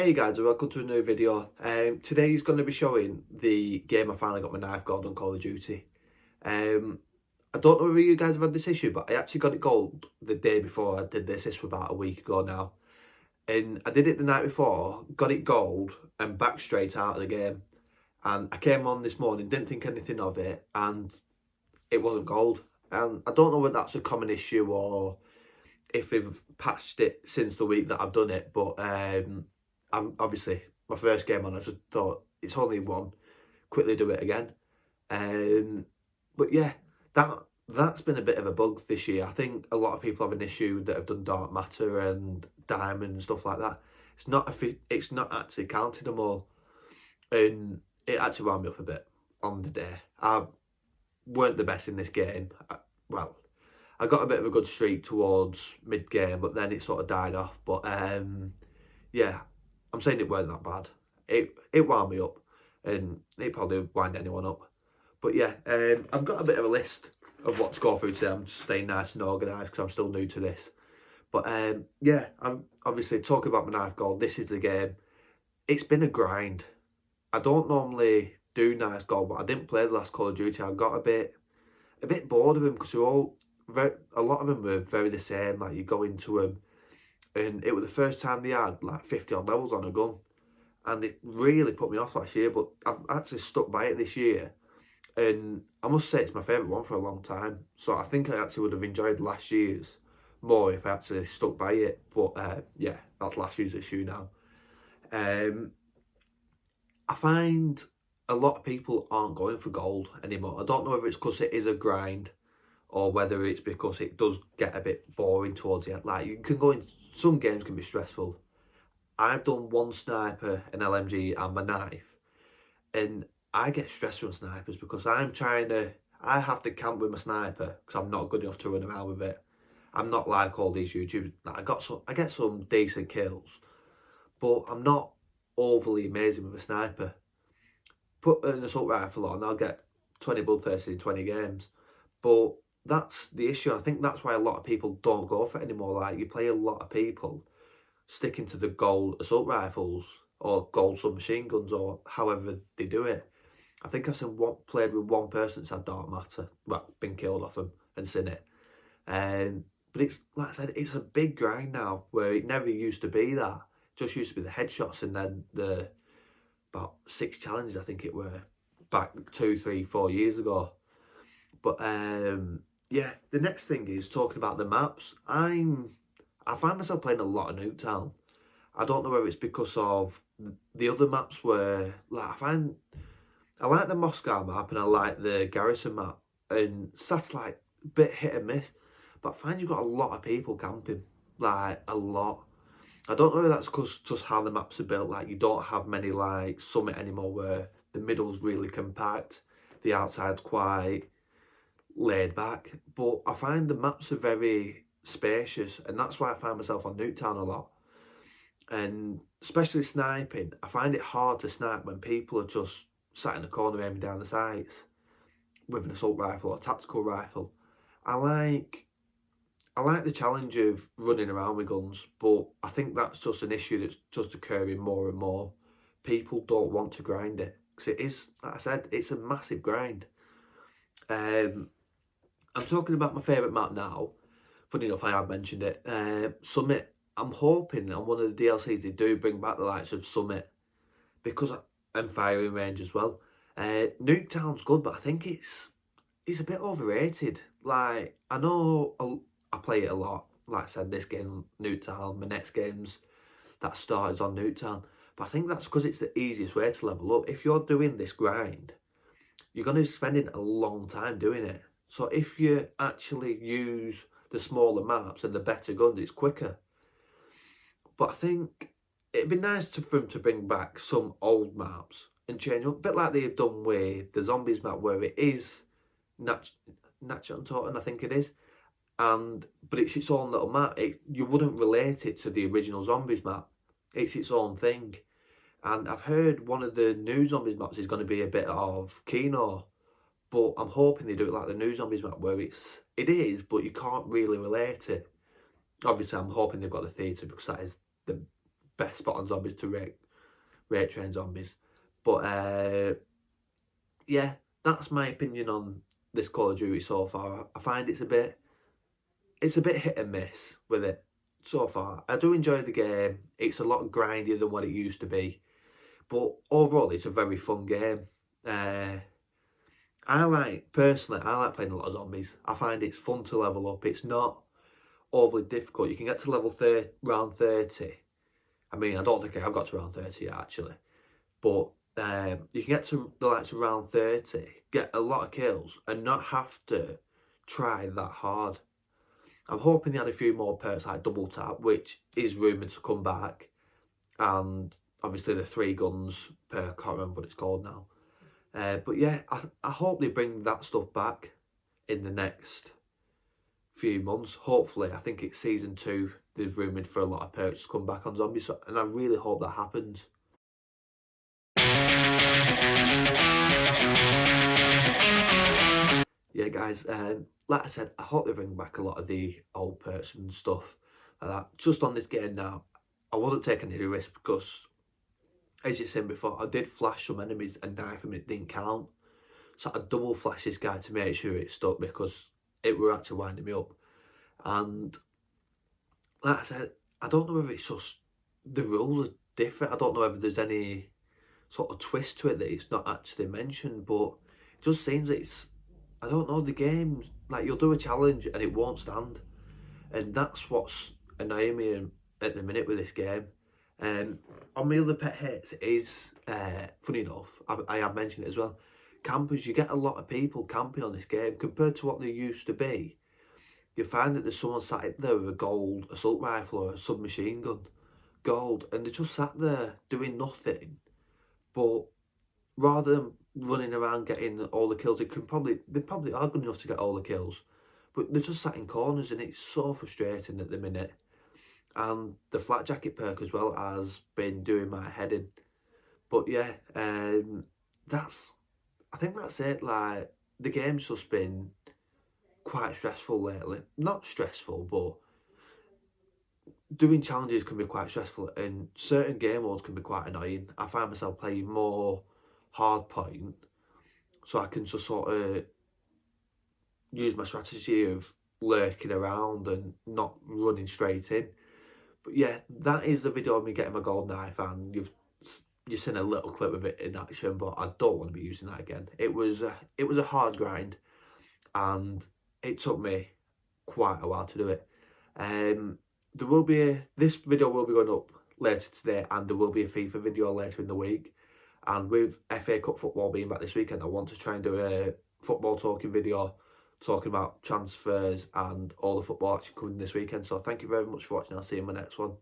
Hey guys, welcome to a new video. Today is going to be showing the game I finally got my knife gold on Call of Duty. I don't know whether you guys have had this issue, but I actually got it gold the day before I did this. This was about a week ago now. And I did it the night before, got it gold, and back straight out of the game. And I came on this morning, didn't think anything of it, and it wasn't gold. And I don't know whether that's a common issue or if they've patched it since the week that I've done it, but I'm obviously my first game on. I just thought it's only one, quickly do it again. But yeah, that's been a bit of a bug this year. I think a lot of people have an issue that have done dark matter and diamond and stuff like that. It's not actually counted them all, and it actually wound me up a bit on the day. I weren't the best in this game. I got a bit of a good streak towards mid game, but then it sort of died off. But yeah, I'm saying it weren't that bad. It wound me up, and it probably wind anyone up. But yeah, I've got a bit of a list of what to go through today. I'm just staying nice and organised because I'm still new to this. But yeah, I'm obviously talking about my knife gold. This is the game. It's been a grind. I don't normally do knife gold, but I didn't play the last Call of Duty. I got a bit bored of them because a lot of them were very the same. Like you go into them, and it was the first time they had like 50 odd levels on a gun, and it really put me off last year. But I've actually stuck by it this year, and I must say it's my favourite one for a long time. So I think I actually would have enjoyed last year's more if I actually stuck by it. But yeah, that's last year's issue now. I find a lot of people aren't going for gold anymore. I don't know whether it's because it is a grind or whether it's because it does get a bit boring towards the end. Like, you can go in, some games can be stressful. I've done one sniper, an LMG and my knife, and I get stressed from snipers because I have to camp with my sniper because I'm not good enough to run around with it. I'm not like all these YouTubers. I get some decent kills, but I'm not overly amazing with a sniper. Put an assault rifle on, I'll get 20 bloodthirsty in 20 games. But that's the issue. I think that's why a lot of people don't go for it anymore. Like, you play a lot of people sticking to the gold assault rifles or gold submachine guns or however they do it. I think I've played with one person that's had dark matter, well, been killed off them and seen it. But it's, like I said, it's a big grind now where it never used to be that. It just used to be the headshots and then the about 6 challenges, I think it were, back 2, 3, 4 years ago. But yeah, the next thing is talking about the maps. I find myself playing a lot of Nuketown. I don't know whether it's because of the other maps where, like, I like the Moscow map and I like the Garrison map, and Satellite, a bit hit and miss, but I find you've got a lot of people camping, like a lot. I don't know if that's because just how the maps are built. Like, you don't have many like Summit anymore where the middle's really compact, the outside's quite laid back, but I find the maps are very spacious, and that's why I find myself on Nuketown a lot. And especially sniping, I find it hard to snipe when people are just sat in the corner aiming down the sights with an assault rifle or tactical rifle. I like the challenge of running around with guns, but I think that's just an issue that's just occurring more and more. People don't want to grind it because it is, like I said, it's a massive grind. I'm talking about my favourite map now. Funny enough, I have mentioned it. Summit. I'm hoping on one of the DLCs they do bring back the likes of Summit, and Firing Range as well. Nuketown's good, but I think it's a bit overrated. Like, I know I play it a lot. Like I said, this game, Nuketown, my next games that start is on Nuketown. But I think that's because it's the easiest way to level up. If you're doing this grind, you're going to be spending a long time doing it. So if you actually use the smaller maps and the better guns, it's quicker. But I think it'd be nice for them to bring back some old maps and change up, a bit like they've done with the Zombies map, where it is Natchantotten, I think it is. But it's its own little map. You wouldn't relate it to the original Zombies map. It's its own thing. And I've heard one of the new Zombies maps is going to be a bit of Kino, but I'm hoping they do it like the new Zombies map, where it is, but you can't really relate it. Obviously, I'm hoping they've got the theatre because that is the best spot on zombies to rate train zombies. But yeah, that's my opinion on this Call of Duty so far. I find it's a bit hit and miss with it so far. I do enjoy the game. It's a lot grindier than what it used to be, but overall it's a very fun game. Personally, I like playing a lot of zombies. I find it's fun to level up. It's not overly difficult. You can get to level round 30. I mean, I don't think I've got to round 30 yet, actually. But you can get to the likes of round 30, get a lot of kills, and not have to try that hard. I'm hoping they had a few more perks like double tap, which is rumoured to come back. And obviously the 3 guns perk, I can't remember what it's called now. But yeah, I hope they bring that stuff back in the next few months. Hopefully, I think it's season 2. They've rumoured for a lot of perks to come back on zombies, and I really hope that happens. Yeah, guys, like I said, I hope they bring back a lot of the old perks and stuff like that. Just on this game now, I wasn't taking any risk because, as you said before, I did flash some enemies and knife them, it didn't count. So I double flashed this guy to make sure it stuck because it were actually winding me up. And like I said, I don't know whether it's just the rules are different. I don't know whether there's any sort of twist to it that it's not actually mentioned, but it just seems that it's, I don't know, the game's like you'll do a challenge and it won't stand. And that's what's annoying me at the minute with this game. On my other pet hates is, funny enough, I have mentioned it as well, campers. You get a lot of people camping on this game compared to what they used to be. You find that there's someone sat there with a gold assault rifle or a submachine gun, gold, and they just sat there doing nothing. But rather than running around getting all the kills, they probably are good enough to get all the kills, but they're just sat in corners, and it's so frustrating at the minute. And the flat jacket perk as well has been doing my head in. But yeah, I think that's it. Like, the game's just been quite stressful lately. Not stressful, but doing challenges can be quite stressful, and certain game modes can be quite annoying. I find myself playing more hardpoint, so I can just sort of use my strategy of lurking around and not running straight in. But yeah, that is the video of me getting my gold knife, and you've seen a little clip of it in action, but I don't want to be using that again. It was a hard grind, and it took me quite a while to do it. There will be this video will be going up later today, and there will be a FIFA video later in the week. And with FA Cup football being back this weekend, I want to try and do a football talking video talking about transfers and all the football action coming this weekend. So thank you very much for watching. I'll see you in my next one.